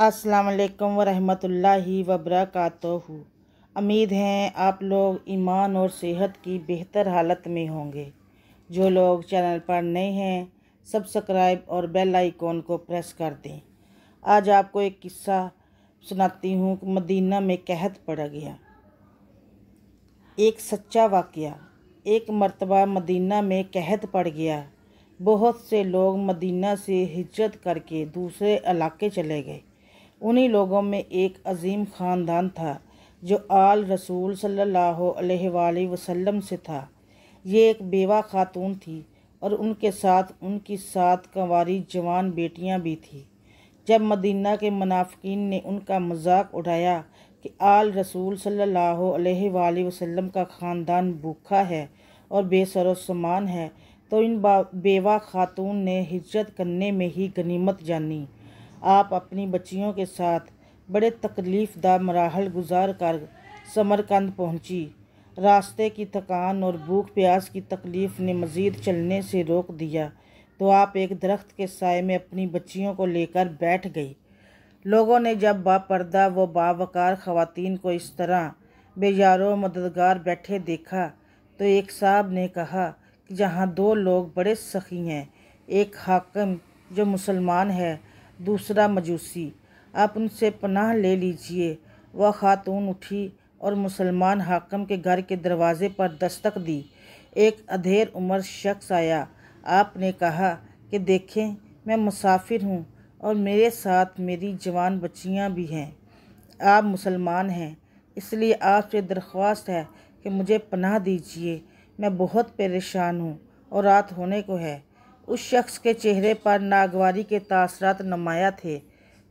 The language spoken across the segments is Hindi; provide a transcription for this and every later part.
अस्सलाम वालेकुम वरहमतुल्लाहि वबरकातुहू। उम्मीद है आप लोग ईमान और सेहत की बेहतर हालत में होंगे। जो लोग चैनल पर नए हैं सब्सक्राइब और बेल आइकॉन को प्रेस कर दें। आज आपको एक किस्सा सुनाती हूँ। मदीना में कहत पड़ गया। एक सच्चा वाक़या। एक मर्तबा मदीना में कहत पड़ गया। बहुत से लोग मदीना से हिजरत करके दूसरे इलाके चले गए। उन्हीं लोगों में एक अजीम ख़ानदान था जो आल रसूल सल्लल्लाहु अलैहि वसल्लम से था। ये एक बेवा खातून थी और उनके साथ उनकी 7 कंवारी जवान बेटियां भी थीं। जब मदीना के मुनाफिकीन ने उनका मजाक उड़ाया कि आल रसूल सल्लल्लाहु अलैहि वसल्लम का ख़ानदान भूखा है और बेसरो सामान है, तो इन बेवा खातून ने हिजरत करने में ही गनीमत जानी। आप अपनी बच्चियों के साथ बड़े तकलीफ़दा मराहल गुजार कर समरकंद पहुंची। रास्ते की थकान और भूख प्यास की तकलीफ़ ने मज़ीद चलने से रोक दिया तो आप एक दरख्त के साए में अपनी बच्चियों को लेकर बैठ गई। लोगों ने जब बापर्दा व बावकार ख़वातीन को इस तरह बेयारो मददगार बैठे देखा तो एक साहब ने कहा कि जहाँ 2 लोग बड़े सखी हैं, एक हाकिम जो मुसलमान है, दूसरा मजूसी, आप उनसे पनाह ले लीजिए। वह खातून उठी और मुसलमान हाकिम के घर के दरवाज़े पर दस्तक दी। एक अधेड़ उम्र शख्स आया। आपने कहा कि देखें, मैं मुसाफिर हूँ और मेरे साथ मेरी जवान बच्चियाँ भी हैं। आप मुसलमान हैं, इसलिए आपसे दरख्वास्त है कि मुझे पनाह दीजिए। मैं बहुत परेशान हूँ और रात होने को है। उस शख्स के चेहरे पर नागवारी के तासरात नुमाया थे।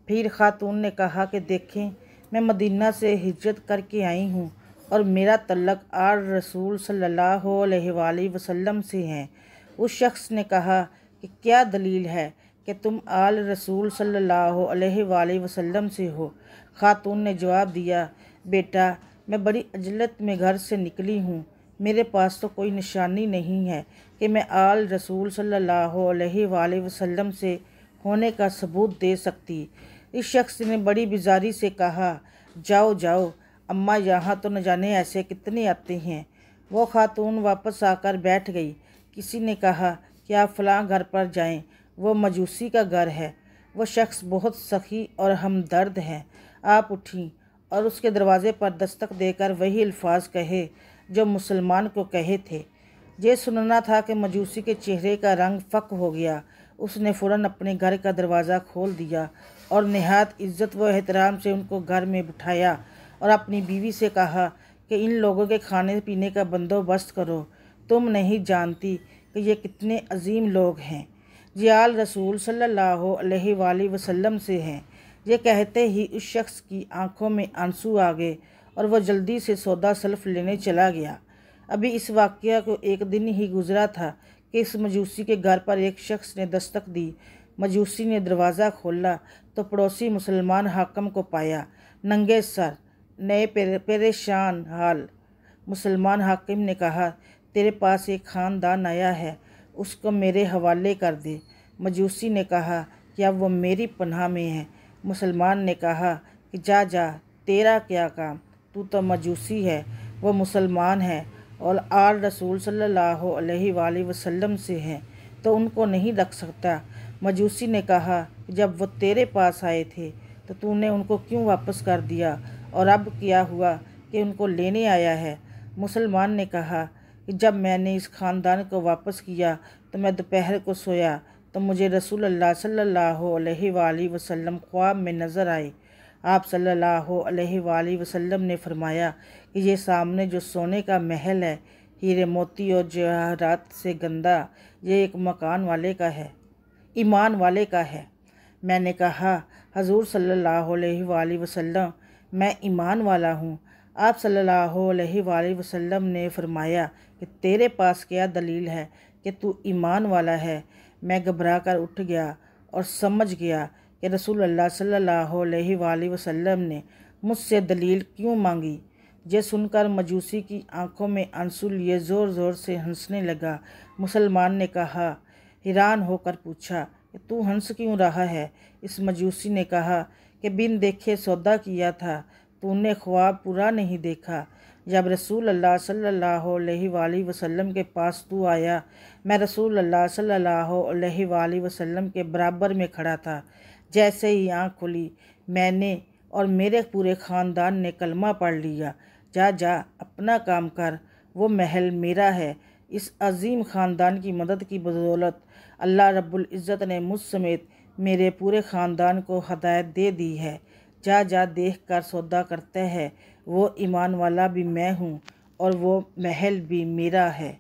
फिर खातून ने कहा कि देखें, मैं मदीना से हिजरत करके आई हूँ और मेरा तल्लक आल रसूल सल्लल्लाहु अलैहि वसल्लम से है। उस शख्स ने कहा कि क्या दलील है कि तुम आल रसूल सल्लल्लाहु अलैहि वसल्लम से हो? खातून ने जवाब दिया, बेटा, मैं बड़ी अजलत में घर से निकली हूँ। मेरे पास तो कोई निशानी नहीं है कि मैं आल रसूल सल्लल्लाहु अलैहि वसल्लम से होने का सबूत दे सकती। इस शख्स ने बड़ी बेजारी से कहा, जाओ जाओ अम्मा, यहाँ तो न जाने ऐसे कितने आते हैं। वो खातून वापस आकर बैठ गई। किसी ने कहा कि आप फ़लाँ घर पर जाएं, वो मजूसी का घर है। वो शख्स बहुत सखी और हमदर्द है। आप उठी और उसके दरवाज़े पर दस्तक देकर वही अल्फाज कहे जो मुसलमान को कहे थे। ये सुनना था कि मजूसी के चेहरे का रंग फ़क हो गया। उसने फ़ौरन अपने घर का दरवाज़ा खोल दिया और नहायत इज़्ज़त व एहतराम से उनको घर में बिठाया और अपनी बीवी से कहा कि इन लोगों के खाने पीने का बंदोबस्त करो। तुम नहीं जानती कि ये कितने अजीम लोग हैं। ये आल रसूल सल्लल्लाहु अलैहि वसल्लम से हैं। ये कहते ही उस शख्स की आंखों में आंसू आ गए और वह जल्दी से सौदा सल्फ लेने चला गया। अभी इस वाक़या को एक दिन ही गुजरा था कि इस मजूसी के घर पर एक शख्स ने दस्तक दी। मजूसी ने दरवाज़ा खोला तो पड़ोसी मुसलमान हाकिम को पाया, नंगे सर, नए परेशान हाल। मुसलमान हाकिम ने कहा, तेरे पास एक ख़ानदान आया है, उसको मेरे हवाले कर दे। मजूसी ने कहा कि अब वो मेरी पनाह में है। मुसलमान ने कहा कि जा जा, तेरा क्या काम, तू तो मजूसी है, वो मुसलमान है और आल रसूल सल्लल्लाहु अलैहि वसल्लम से हैं, तो उनको नहीं रख सकता। मजूसी ने कहा कि जब वो तेरे पास आए थे तो तूने उनको क्यों वापस कर दिया, और अब क्या हुआ कि उनको लेने आया है? मुसलमान ने कहा कि जब मैंने इस ख़ानदान को वापस किया तो मैं दोपहर को सोया तो मुझे रसूलुल्लाह सल्लल्लाहु अलैहि वसल्लम ख्वाब में नज़र आए। आप सल्लल्लाहु अलैहि वसल्लम ने फरमाया कि ये सामने जो सोने का महल है, हीरे मोती और जवाहरात से गंदा, ये एक मकान वाले का है, ईमान वाले का है। मैंने कहा, हजूर सल्लल्लाहु अलैहि वसल्लम, मैं ईमान वाला हूँ। आप सल्लल्लाहु अलैहि वसल्लम ने फरमाया कि तेरे पास क्या दलील है कि तू ईमान वाला है? मैं घबरा कर उठ गया और समझ गया कि रसूलुल्लाह सल्लल्लाहु अलैहि वसल्लम ने मुझसे दलील क्यों मांगी। ये सुनकर मजूसी की आंखों में आंसू लिए ज़ोर ज़ोर से हंसने लगा। मुसलमान ने कहा, हैरान होकर पूछा कि तू हंस क्यों रहा है? इस मजूसी ने कहा कि बिन देखे सौदा किया था, तूने ख्वाब पूरा नहीं देखा। जब रसूल अल्लाह सल्लल्लाहु अलैहि वसल्लम के पास तू आया, मैं रसूल अल्लाह सल्लल्लाहु अलैहि वसल्लम के बराबर में खड़ा था। जैसे ही आँख खुली, मैंने और मेरे पूरे ख़ानदान ने कलमा पढ़ लिया। जा जा अपना काम कर, वो महल मेरा है। इस अजीम ख़ानदान की मदद की बदौलत अल्लाह रब्बुल इज़्ज़त ने मुझ समेत मेरे पूरे ख़ानदान को हदायत दे दी है। जा जा देख कर सौदा करते हैं, वो ईमान वाला भी मैं हूँ और वो महल भी मेरा है।